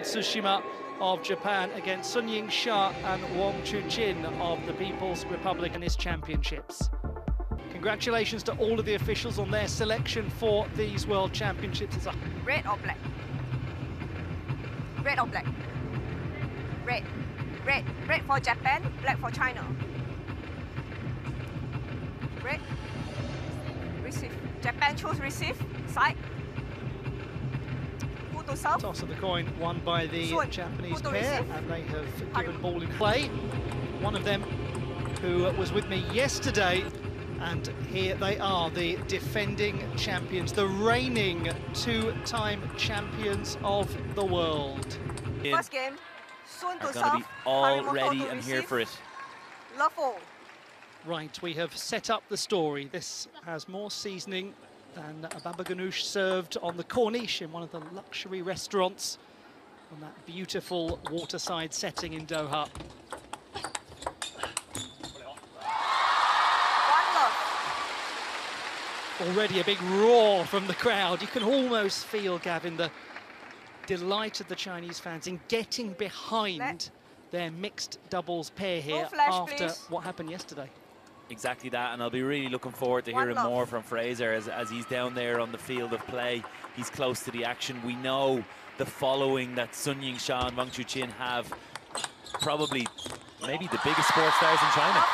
Matsushima of Japan against Yingsha and Wang Chuqin of the People's Republic in his championships. Congratulations to all of the officials on their selection for these World Championships. It's red or black? Red or black? Red. Red. Red for Japan, black for China. Red. Receive. Japan choose receive. Side. Who to serve? Toss of the coin won by the Japanese pair, and they have given ball in play. One of them who was with me yesterday, and here they are, the defending champions, the reigning two-time champions of the world. First game, soon to serve. Be all Harimoto ready and here for it. Love all. Right, we have set up the story. This has more seasoning than a baba ganoush served on the corniche in one of the luxury restaurants on that beautiful waterside setting in Doha. Already a big roar from the crowd. You can almost feel, Gavin, the delight of the Chinese fans in getting behind their mixed doubles pair here after what happened yesterday. Exactly that, and I'll be really looking forward to hearing more from Fraser as he's down there on the field of play. He's close to the action. We know the following that Yingsha and Wang Chuqin have, probably maybe the biggest sports stars in China.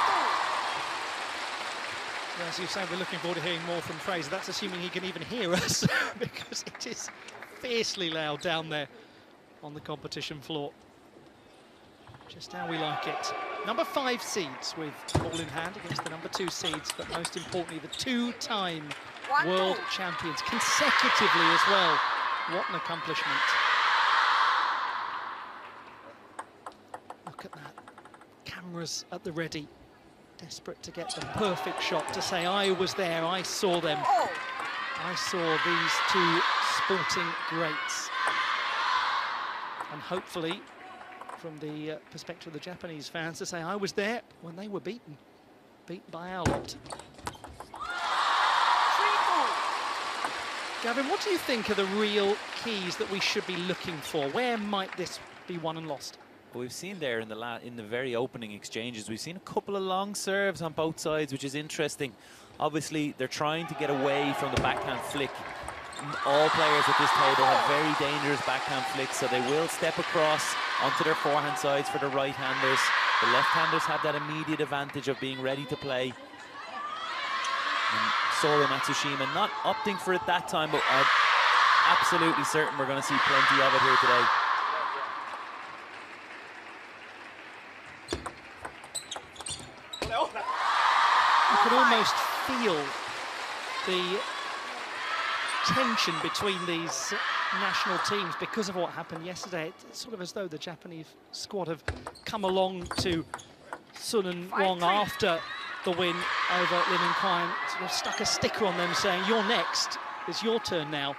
As you say, we're looking forward to hearing more from Fraser. That's assuming he can even hear us, because it is fiercely loud down there on the competition floor. Just how we like it. Number 5 seeds with ball in hand against the number 2 seeds, but most importantly, the two-time world champions consecutively as well. What an accomplishment. Look at that. Cameras at the ready. Desperate to get the perfect shot to say, I was there, I saw them. I saw these two sporting greats. And hopefully, from the perspective of the Japanese fans, to say, I was there when they were beaten by our lot. Gavin, what do you think are the real keys that we should be looking for? Where might this be won and lost? Well, we've seen there in the very opening exchanges, we've seen a couple of long serves on both sides, which is interesting. Obviously, they're trying to get away from the backhand flick. All players at this table have very dangerous backhand flicks, so they will step across onto their forehand sides for the right-handers. The left-handers have that immediate advantage of being ready to play. And Sora Matsushima not opting for it that time, but I'm absolutely certain we're going to see plenty of it here today. You can almost feel the tension between these national teams because of what happened yesterday. It's sort of as though the Japanese squad have come along to Sun and Wang after the win over Lin and Quine, sort of stuck a sticker on them saying, you're next, it's your turn now.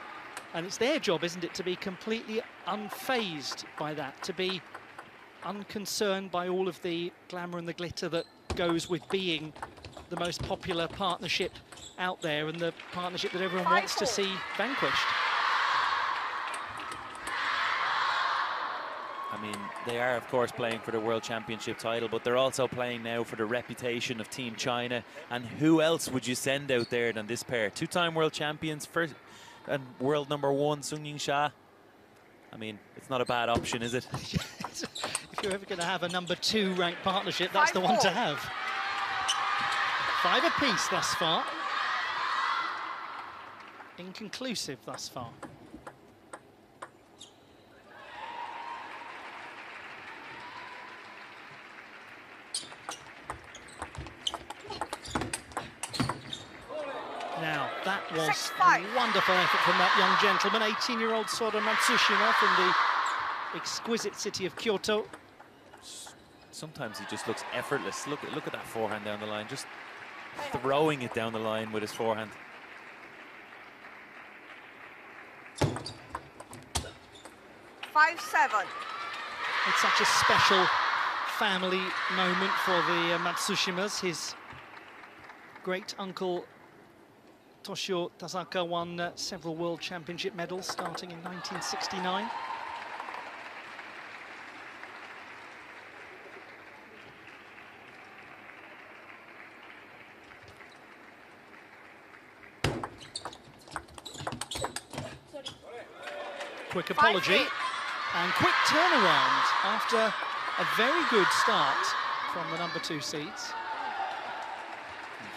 And it's their job, isn't it, to be completely unfazed by that, to be unconcerned by all of the glamour and the glitter that goes with being the most popular partnership out there and the partnership that everyone wants to see vanquished. I mean, they are, of course, playing for the World Championship title, but they're also playing now for the reputation of Team China. And who else would you send out there than this pair? Two-time world champions, first and world number 1, Yingsha. I mean, it's not a bad option, is it? If you're ever going to have a number 2 ranked partnership, that's the one to have. 5 apiece thus far. Inconclusive thus far. Now, that was a wonderful effort from that young gentleman, 18-year-old Sora Matsushima from the exquisite city of Kyoto. Sometimes he just looks effortless. Look at that forehand down the line, just throwing it down the line with his forehand. 5-7. It's such a special family moment for the Matsushimas. His great uncle Toshio Tasaka won several World Championship medals starting in 1969. Quick apology 5-8. and quick turnaround after a very good start from the number 2 seeds.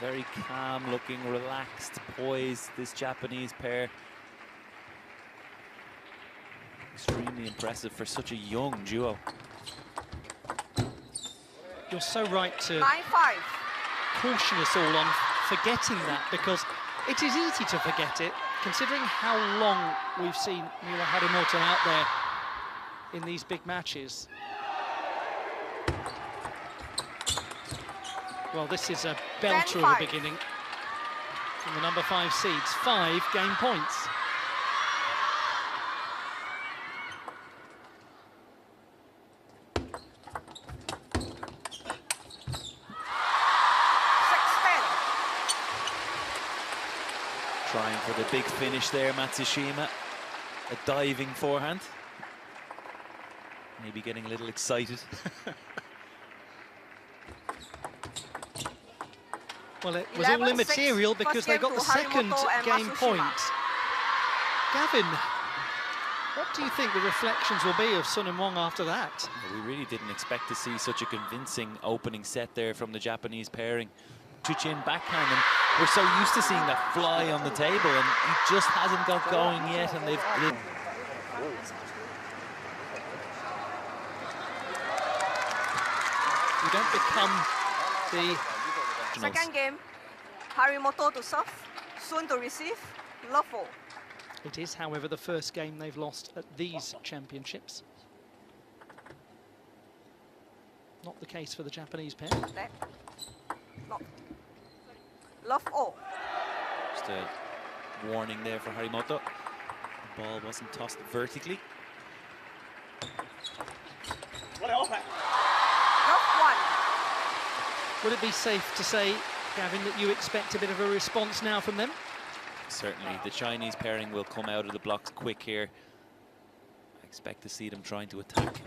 Very calm looking, relaxed, poised, this Japanese pair. Extremely impressive for such a young duo. You're so right to 9-5. caution us all on forgetting that, because it is easy to forget it, considering how long we've seen Miwa Harimoto out there in these big matches. Well, this is a belter of a beginning from the number 5 seeds. 5 game points. Trying for the big finish there, Matsushima. A diving forehand. Maybe getting a little excited. Well, it was all immaterial because they got the second game point. Gavin, what do you think the reflections will be of Sun and Wang after that? We really didn't expect to see such a convincing opening set there from the Japanese pairing. Chuqin backhand, and we're so used to seeing that fly on the table, and he just hasn't got going yet, and they've... You don't become the... Second game, Harimoto to serve, Sun to receive, love 4. It is, however, the first game they've lost at these championships. Not the case for the Japanese pair. Love all. Just a warning there for Harimoto. The ball wasn't tossed vertically. Love 1. Would it be safe to say, Gavin, that you expect a bit of a response now from them? Certainly, the Chinese pairing will come out of the blocks quick here. I expect to see them trying to attack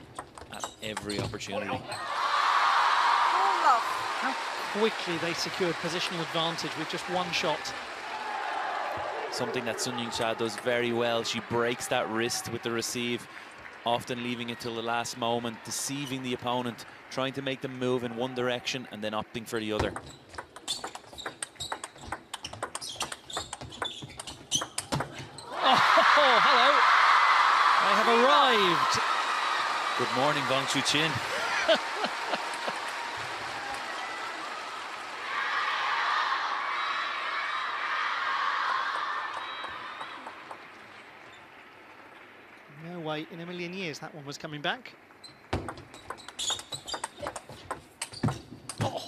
at every opportunity. Full love. How quickly they secured positional advantage with just one shot. Something that Sun Yingsha does very well. She breaks that wrist with the receive, often leaving it till the last moment, deceiving the opponent, trying to make them move in one direction and then opting for the other. Oh, hello. They have arrived. Good morning, Wang Chuqin. No way in a million years that one was coming back. Oh,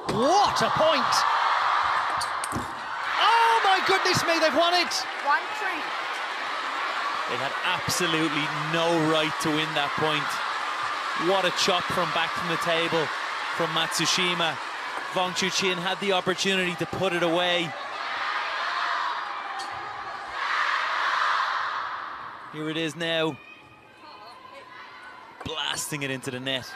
what a point! Oh my goodness me, they've won it! 1-3. They had absolutely no right to win that point. What a chop from back from the table from Matsushima. Wang Chuqin had the opportunity to put it away. Here it is now. Blasting it into the net.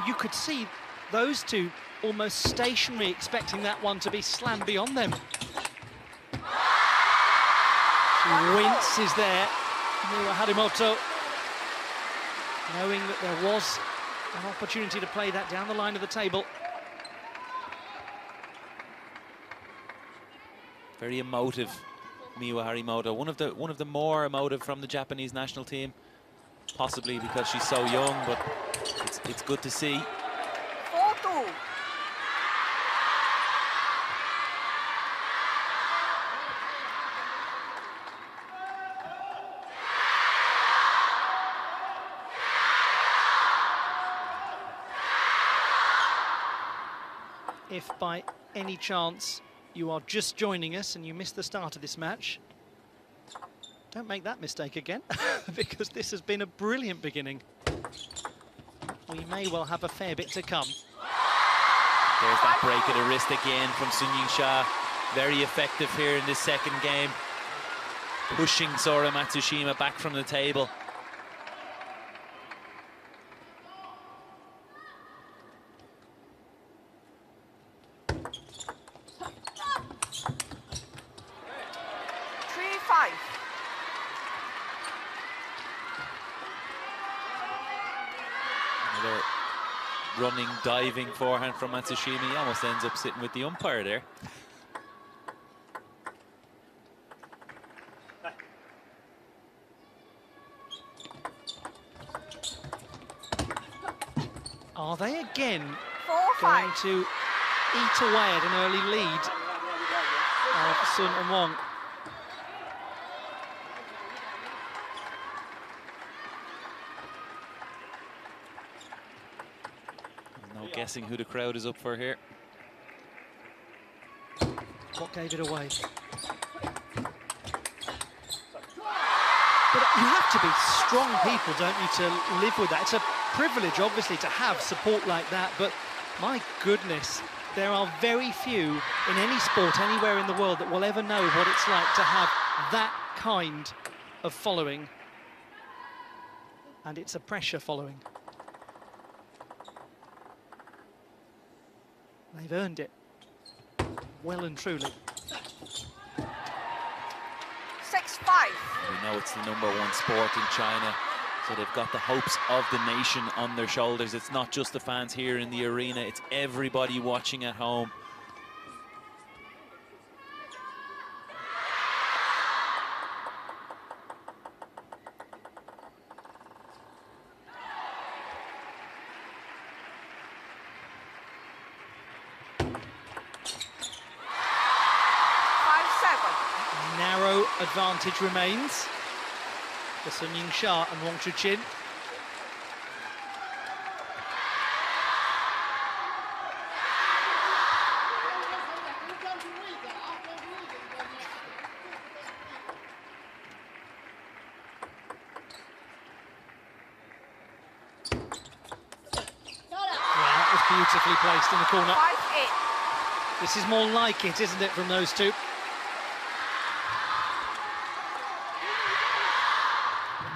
You could see those two almost stationary, expecting that one to be slammed beyond them. She winces there, Miwa Harimoto, knowing that there was an opportunity to play that down the line of the table. Very emotive, Miwa Harimoto. One of the more emotive from the Japanese national team, possibly because she's so young, but it's good to see. 4-2. If by any chance you are just joining us and you missed the start of this match, don't make that mistake again, because this has been a brilliant beginning. We may well have a fair bit to come. There's that break of the wrist again from Sun Yingsha. Very effective here in this second game. Pushing Sora Matsushima back from the table. Another running, diving forehand from Matsushima. He almost ends up sitting with the umpire there. Are they again 4-5. going to eat away at an early lead of Sun and Wang? No guessing who the crowd is up for here. What gave it away? But you have to be strong people, don't you, to live with that. It's a privilege, obviously, to have support like that, but my goodness, there are very few in any sport anywhere in the world that will ever know what it's like to have that kind of following. And it's a pressure following. They've earned it, well and truly. 6-5. We know it's the #1 sport in China, so they've got the hopes of the nation on their shoulders. It's not just the fans here in the arena, it's everybody watching at home. Narrow advantage remains for Sun Yingsha and Wang Chuqin. That was beautifully placed in the corner. 5-8. This is more like it, isn't it, from those two?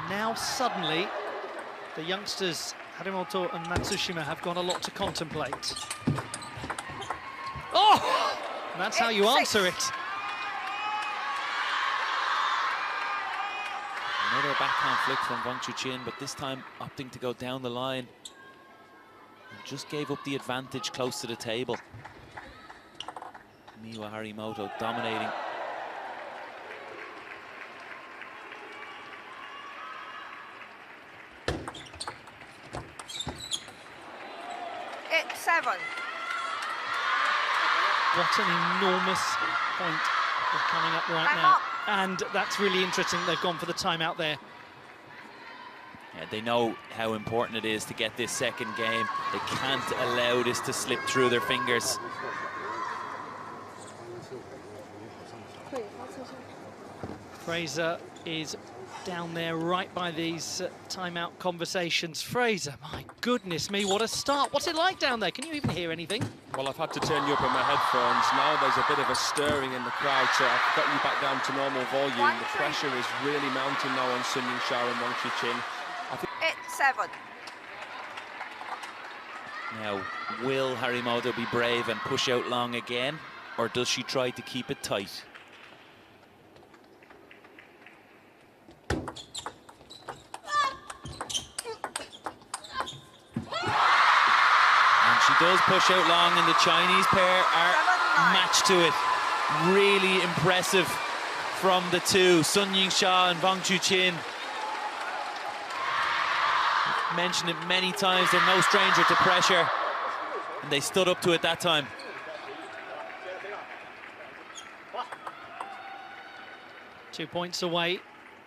Now suddenly, the youngsters Harimoto and Matsushima have got a lot to contemplate. Oh! And that's how you answer it. Another backhand flick from Wang Chuqin, but this time opting to go down the line. And just gave up the advantage close to the table. Miwa Harimoto dominating. What an enormous point is coming up right now. And that's really interesting. They've gone for the timeout there. Yeah, they know how important it is to get this second game. They can't allow this to slip through their fingers. Fraser is down there right by these timeout conversations. Fraser, my goodness me, what a start. What's it like down there? Can you even hear anything? Well, I've had to turn you up on my headphones. Now there's a bit of a stirring in the crowd, so I've got you back down to normal volume. The pressure is really mounting now on Sun Yingsha and Wang Chuqin. 8-7. Now, will Harimoto be brave and push out long again, or does she try to keep it tight? She does push out long, and the Chinese pair are matched to it. Really impressive from the two, Sun Yingsha and Wang Chuqin. Mentioned it many times, they're no stranger to pressure, and they stood up to it that time. Two points away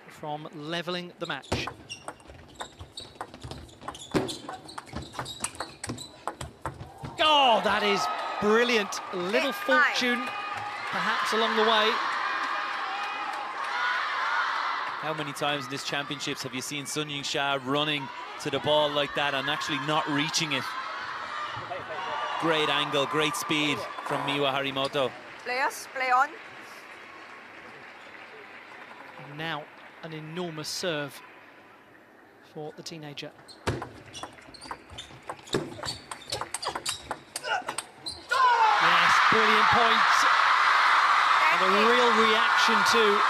from leveling the match. Oh, that is brilliant. A little fortune, perhaps, along the way. How many times in this championships have you seen Sun Yingsha running to the ball like that and actually not reaching it? Great angle, great speed from Miwa Harimoto. Players, play on. And now an enormous serve for the teenager. Yes, brilliant point. And a real reaction to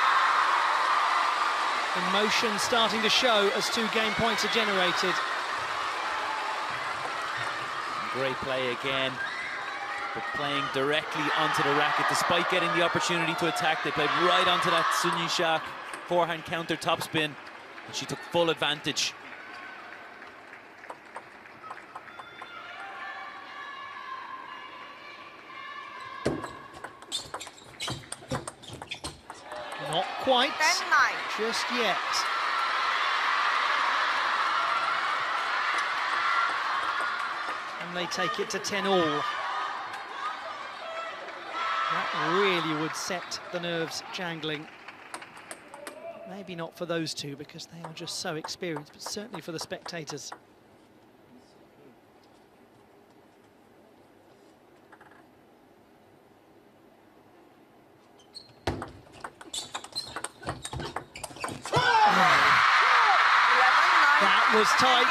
emotion starting to show as 2 game points are generated. Great play again, but playing directly onto the racket despite getting the opportunity to attack. They played right onto that Sun Yingsha forehand counter topspin, and she took full advantage. Not quite 10-9. just yet. And they take it to 10-all. That really would set the nerves jangling. Maybe not for those two because they are just so experienced, but certainly for the spectators. That was tight,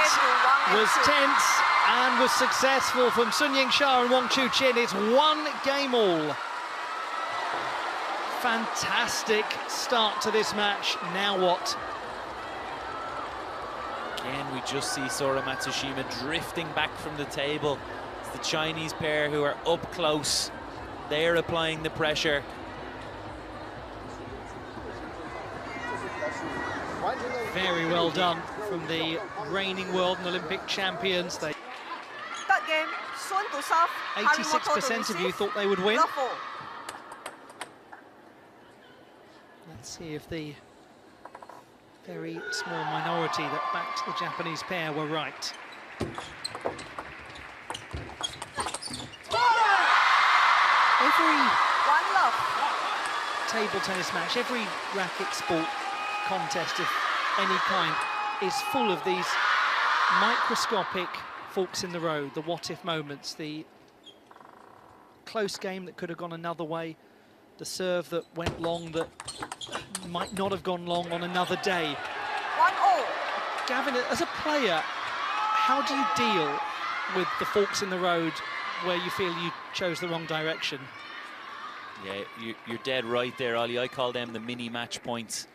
was tense, and was successful from Sun Yingsha and Wang Chuqin. It's 1-game-all. Fantastic start to this match. Now what? Again, we just see Sora Matsushima drifting back from the table. It's the Chinese pair who are up close. They're applying the pressure. Very well done from the reigning world and Olympic champions. They Third game, Sun to serve. 86% of you thought they would win. Love 4. Let's see if the very small minority that backed the Japanese pair were right. Every 1-love. table tennis match, every racket sport contest of any kind is full of these microscopic forks in the road, the what-if moments, the close game that could have gone another way, the serve that went long that might not have gone long on another day. 1-0. Gavin, as a player, how do you deal with the forks in the road where you feel you chose the wrong direction? Yeah, you're dead right there, Ollie. I call them the mini match points.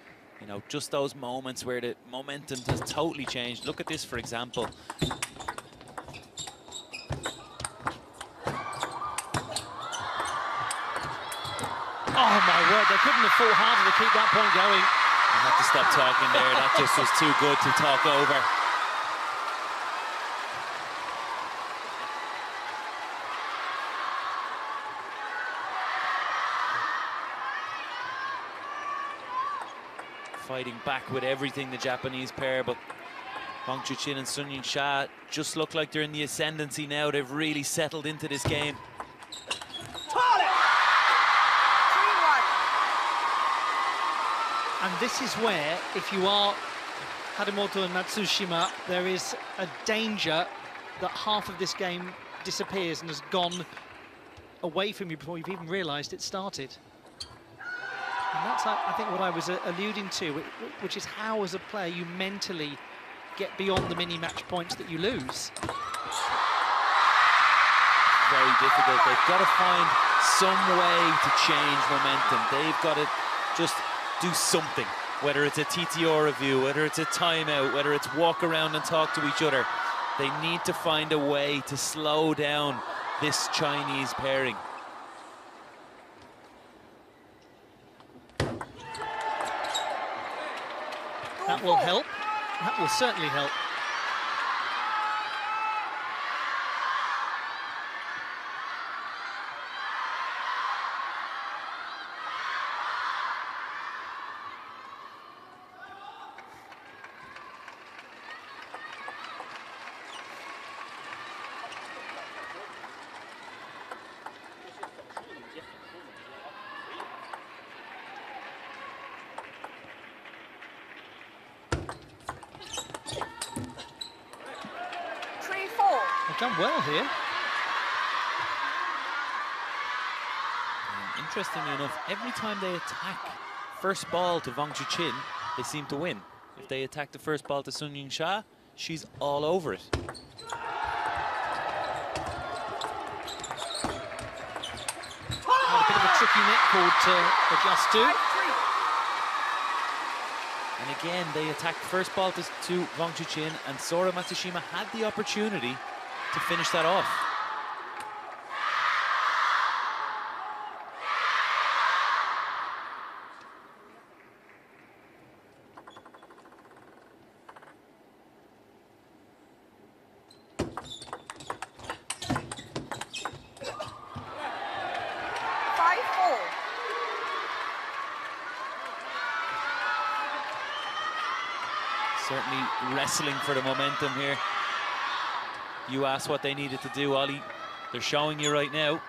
You know, just those moments where the momentum has totally changed. Look at this, for example. Oh my word, they couldn't have fought harder to keep that point going. I have to stop talking there. That just was too good to talk over. Fighting back with everything, the Japanese pair, but Wang Chuqin and Sun Yingsha just look like they're in the ascendancy now. They've really settled into this game. 3-1. And this is where, if you are Harimoto and Matsushima, there is a danger that half of this game disappears and has gone away from you before you've even realised it started. And that's, I think, what I was alluding to, which is how, as a player, you mentally get beyond the mini-match points that you lose. Very difficult. They've got to find some way to change momentum. They've got to just do something, whether it's a TTO review, whether it's a timeout, whether it's walk around and talk to each other. They need to find a way to slow down this Chinese pairing. That will help. That will certainly help. Done well here. And interestingly enough, every time they attack first ball to Wang Chuqin, they seem to win. If they attack the first ball to Sun Yingsha, she's all over it. Had a bit of a tricky net cord to adjust to. And again, they attacked first ball to Wang Chuqin, and Sora Matsushima had the opportunity to finish that off. certainly wrestling for the momentum here. You asked what they needed to do, Ollie. They're showing you right now.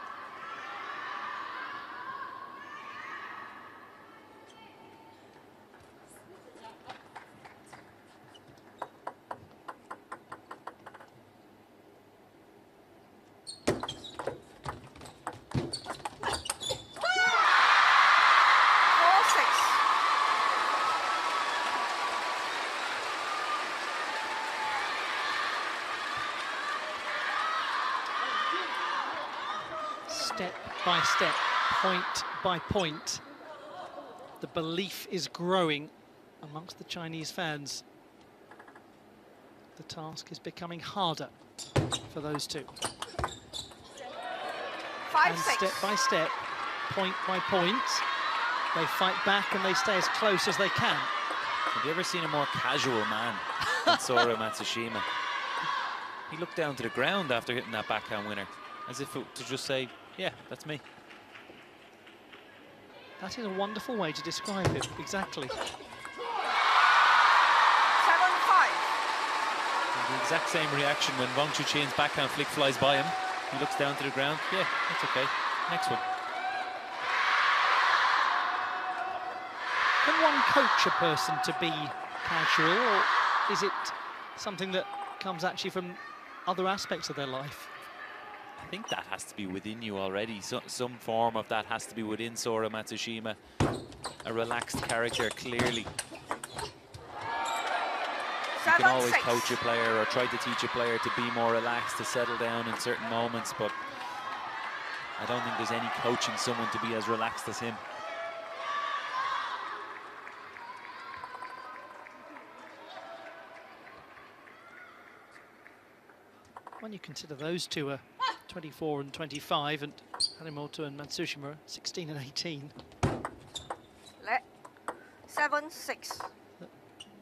Step by step, point by point, the belief is growing amongst the Chinese fans. The task is becoming harder for those two. 5-6. And step by step, point by point, they fight back and they stay as close as they can. Have you ever seen a more casual man than Sora Matsushima? He looked down to the ground after hitting that backhand winner, as if to just say, yeah, that's me. That is a wonderful way to describe it, exactly. 7-5. And the exact same reaction when Wang Chuqin's backhand flick flies by him. He looks down to the ground, yeah, that's okay. Next one. Can one coach a person to be casual, or is it something that comes actually from other aspects of their life? I think that has to be within you already. Some form of that has to be within Sora Matsushima. A relaxed character, clearly. You can always coach a player or try to teach a player to be more relaxed, to settle down in certain moments, but I don't think there's any coaching someone to be as relaxed as him. When you consider those two are 24 and 25, and Harimoto and Matsushima are 16 and 18. 7-6. That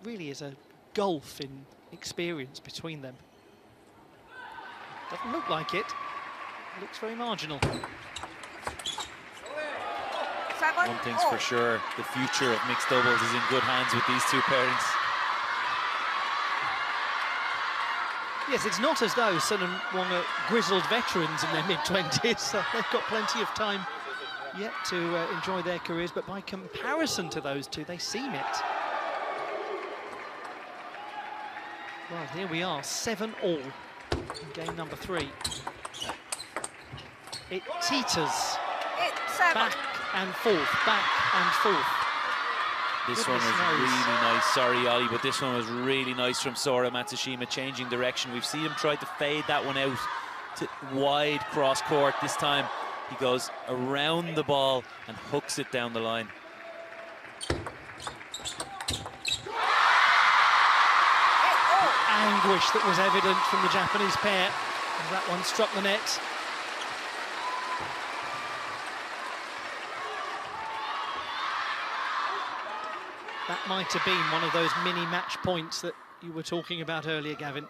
really is a gulf in experience between them. Doesn't look like it. It looks very marginal. 7-4. One thing's for sure, the future of mixed doubles is in good hands with these two parents. Yes, it's not as though Sun and Wang are grizzled veterans in their mid-20s, so they've got plenty of time yet to enjoy their careers, but by comparison to those two, they seem it. Well, here we are, 7-all in game number 3. It teeters back and forth, back and forth. This one was really nice, sorry Ollie, but this one was really nice from Sora Matsushima, changing direction. We've seen him try to fade that one out to wide cross court. This time he goes around the ball and hooks it down the line. Anguish that was evident from the Japanese pair as that one struck the net. That might have been one of those mini match points that you were talking about earlier, Gavin.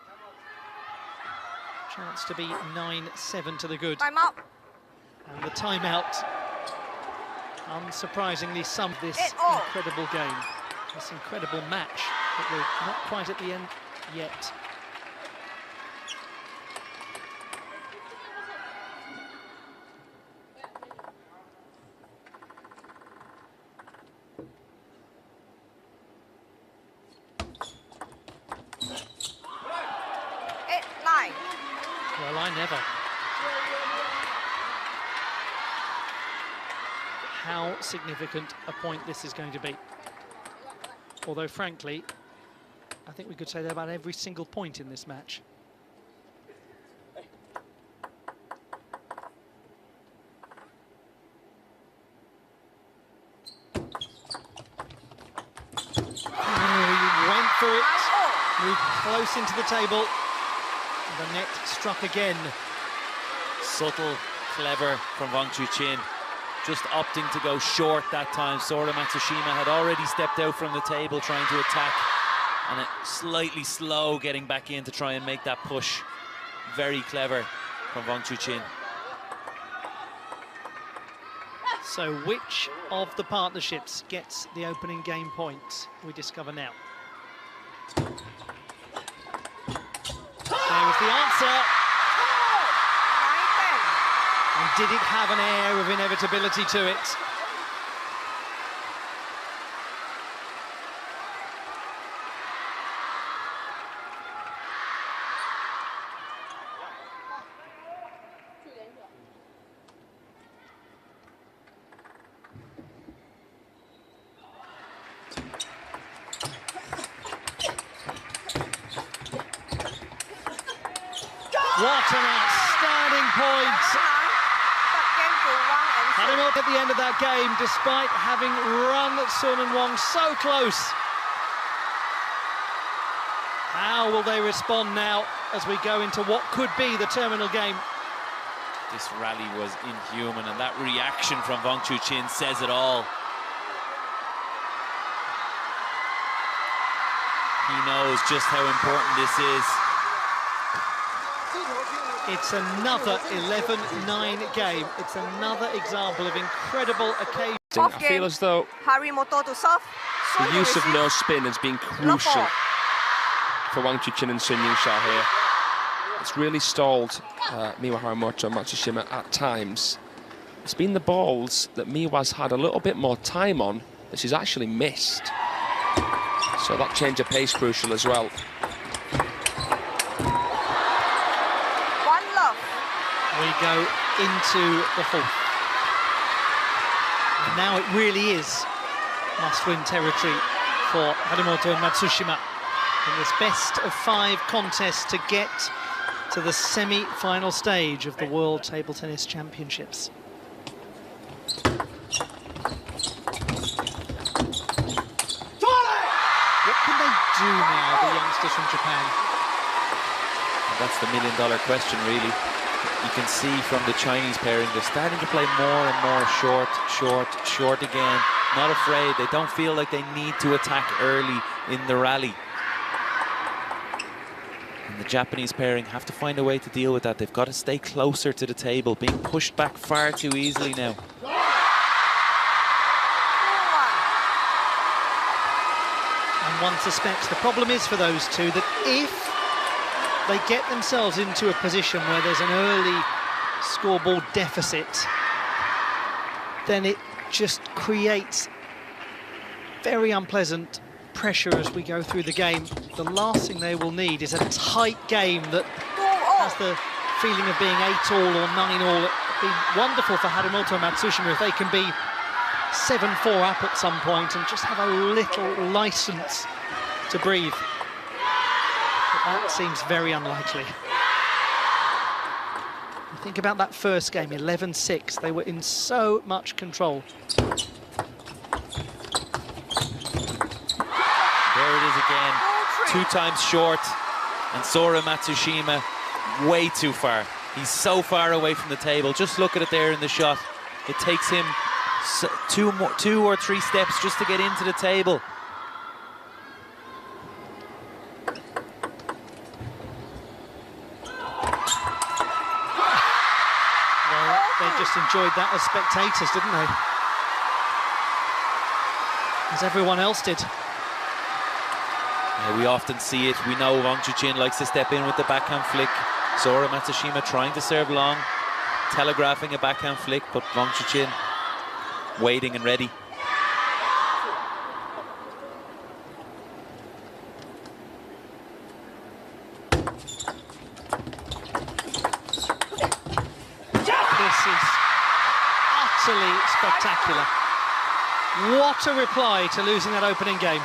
Chance to be 9-7 to the good. Time out. And the timeout, unsurprisingly, summed this incredible game, this incredible match that we're not quite at the end yet. Well, I never. How significant a point this is going to be. Although, frankly, I think we could say that about every single point in this match. He went for it, moved close into the table. The net struck again. Subtle, clever from Wang Chuqin. Just opting to go short that time. Sora Matsushima had already stepped out from the table trying to attack. And slightly slow getting back in to try and make that push. Very clever from Wang Chuqin. So which of the partnerships gets the opening game point? We discover now. There was the answer. 9-10. And did it have an air of inevitability to it? What an outstanding point! Harimoto at the end of that game, despite having run Sun and Wang so close. How will they respond now as we go into what could be the terminal game? This rally was inhuman, and that reaction from Wang Chuqin says it all. He knows just how important this is. It's another 11-9 game. It's another example of incredible occasion. I feel as though Harimoto to serve. the use of no spin has been crucial for Wang Chuqin and Sun Yingsha here. It's really stalled Miwa, Harimoto and Matsushima at times. It's been the balls that Miwa's had a little bit more time on that she's actually missed. So that change of pace crucial as well. We go into the fourth. And now it really is must-win territory for Harimoto and Matsushima in this best-of-5 contest to get to the semi-final stage of the World Table Tennis Championships. What can they do now, the youngsters from Japan? That's the million-dollar question, really. You can see from the Chinese pairing, they're starting to play more and more short, short, short again. Not afraid. They don't feel like they need to attack early in the rally. And the Japanese pairing have to find a way to deal with that. They've got to stay closer to the table, being pushed back far too easily now. And one suspects the problem is for those two that if they get themselves into a position where there's an early scoreboard deficit, then it just creates very unpleasant pressure as we go through the game. The last thing they will need is a tight game that has the feeling of being 8-all or 9-all. It'd be wonderful for Harimoto and Matsushima if they can be 7-4 up at some point and just have a little license to breathe. That seems very unlikely. Think about that first game, 11-6. They were in so much control. There it is again. 2 times short. And Sora Matsushima way too far. He's so far away from the table. Just look at it there in the shot. It takes him 2 or 3 steps just to get into the table. They just enjoyed that as spectators, didn't they? As everyone else did. Yeah, we often see it. We know Wang Chuqin likes to step in with the backhand flick. Sora Matsushima trying to serve long, telegraphing a backhand flick, but Wang Chuqin waiting and ready. Utterly spectacular. What a reply to losing that opening game.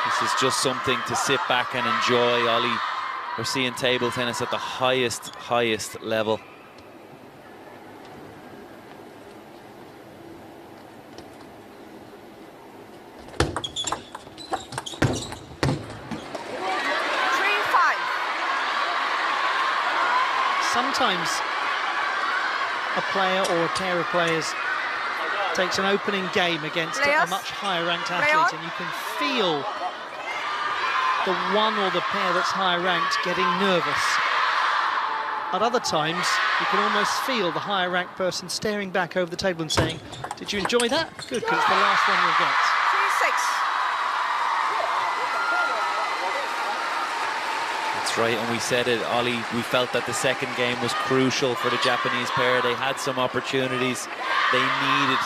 This is just something to sit back and enjoy, Ollie. We're seeing table tennis at the highest level. Sometimes a player or a pair of players takes an opening game against a much higher ranked athlete and you can feel the one or the pair that's higher ranked getting nervous. At other times, You can almost feel the higher ranked person staring back over the table and saying, did you enjoy that? Good, because it's the last one you'll get. 3-6. That's right, and we said it, Ollie, we felt that the second game was crucial for the Japanese pair. They had some opportunities. They needed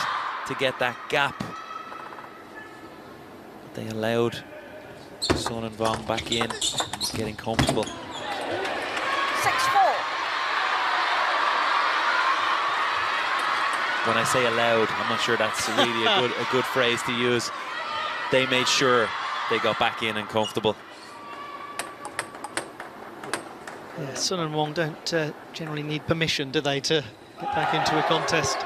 to get that gap. But they allowed Son and Wang back in, getting comfortable. 6-4. When I say allowed, I'm not sure that's really a good phrase to use. They made sure they got back in and comfortable. Yeah, Son and Wang don't generally need permission, do they, to get back into a contest?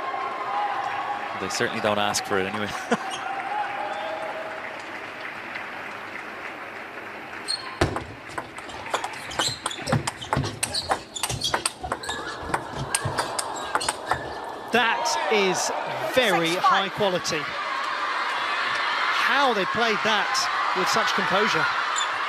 They certainly don't ask for it anyway. That is very 6-5. high quality. How they played that with such composure.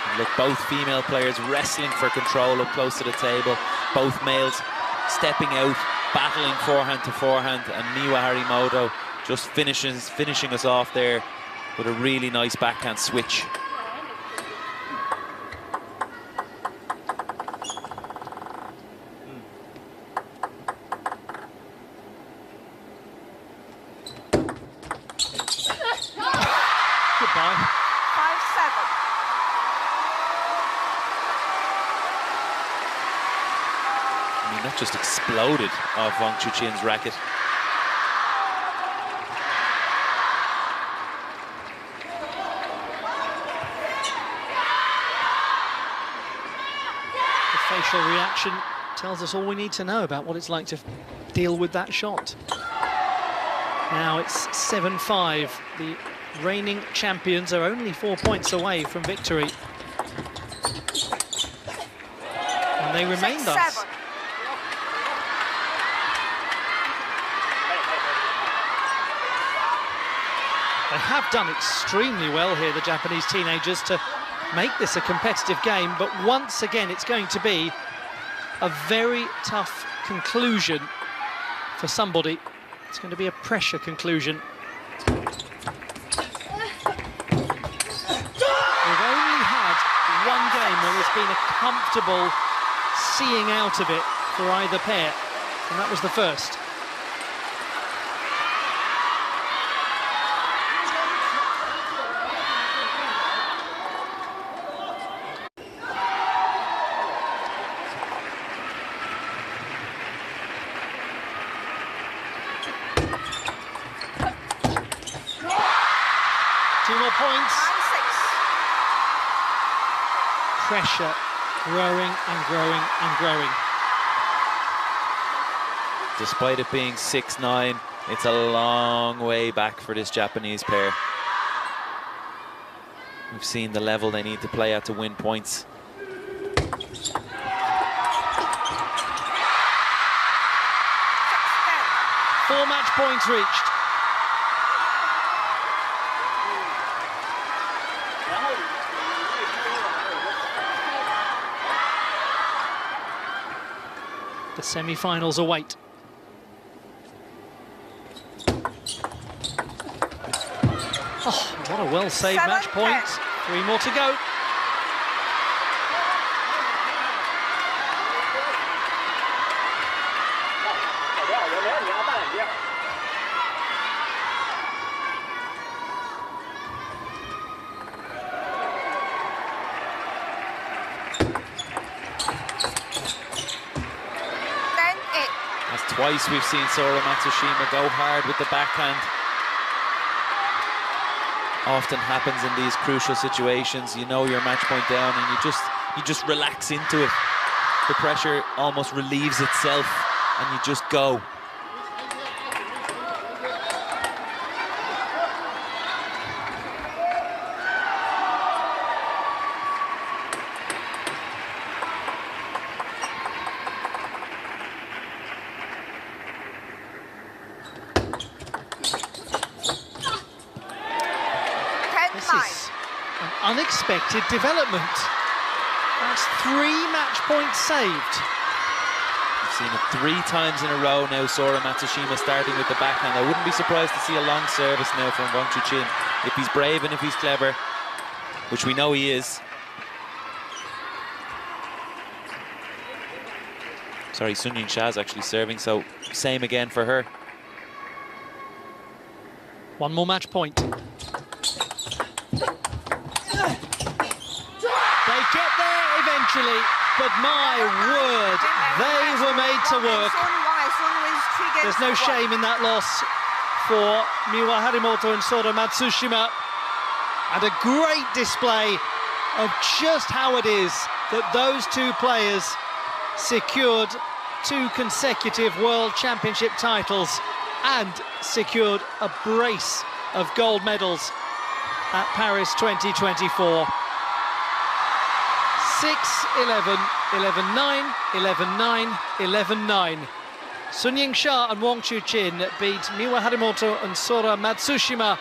And look, both female players wrestling for control up close to the table. Both males stepping out, battling forehand to forehand, and Miwa Harimoto just finishing us off there with a really nice backhand switch. Goodbye. 5-7. I mean, that just exploded off Wang Chuqin's racket. The facial reaction tells us all we need to know about what it's like to deal with that shot. Now it's 7-5. The reigning champions are only 4 points away from victory. And they remain thus. 6-7. They have done extremely well here, the Japanese teenagers, to make this a competitive game, but once again it's going to be a very tough conclusion for somebody. It's going to be a pressure conclusion. We've only had one game where there's been a comfortable seeing out of it for either pair, and that was the first. Two more points. 9-6. Pressure growing and growing and growing. Despite it being 6-9, it's a long way back for this Japanese pair. We've seen the level they need to play at to win points. Four match points reached. The semi-finals await. Oh, what a well-saved match point. 3 more to go. Twice we've seen Sora Matsushima go hard with the backhand. Often happens in these crucial situations. You know your match point down and you just relax into it. The pressure almost relieves itself and you just go. Unexpected development. That's 3 match points saved. We've Seen it 3 times in a row now, Sora Matsushima starting with the backhand. I wouldn't be surprised to see a long service now from Wang Chuqin if he's brave and if he's clever, which we know he is. Sorry, Sun Yingsha's actually serving, so same again for her. One more match point. They get there eventually, but my word, they were made to work. There's no shame in that loss for Miwa Harimoto and Sora Matsushima. And a great display of just how it is that those two players secured 2 consecutive World Championship titles and secured a brace of gold medals at Paris 2024. 6-11, 11-9, 11-9, 11-9. Sun Yingsha and Wang Chuqin beat Miwa Harimoto and Sora Matsushima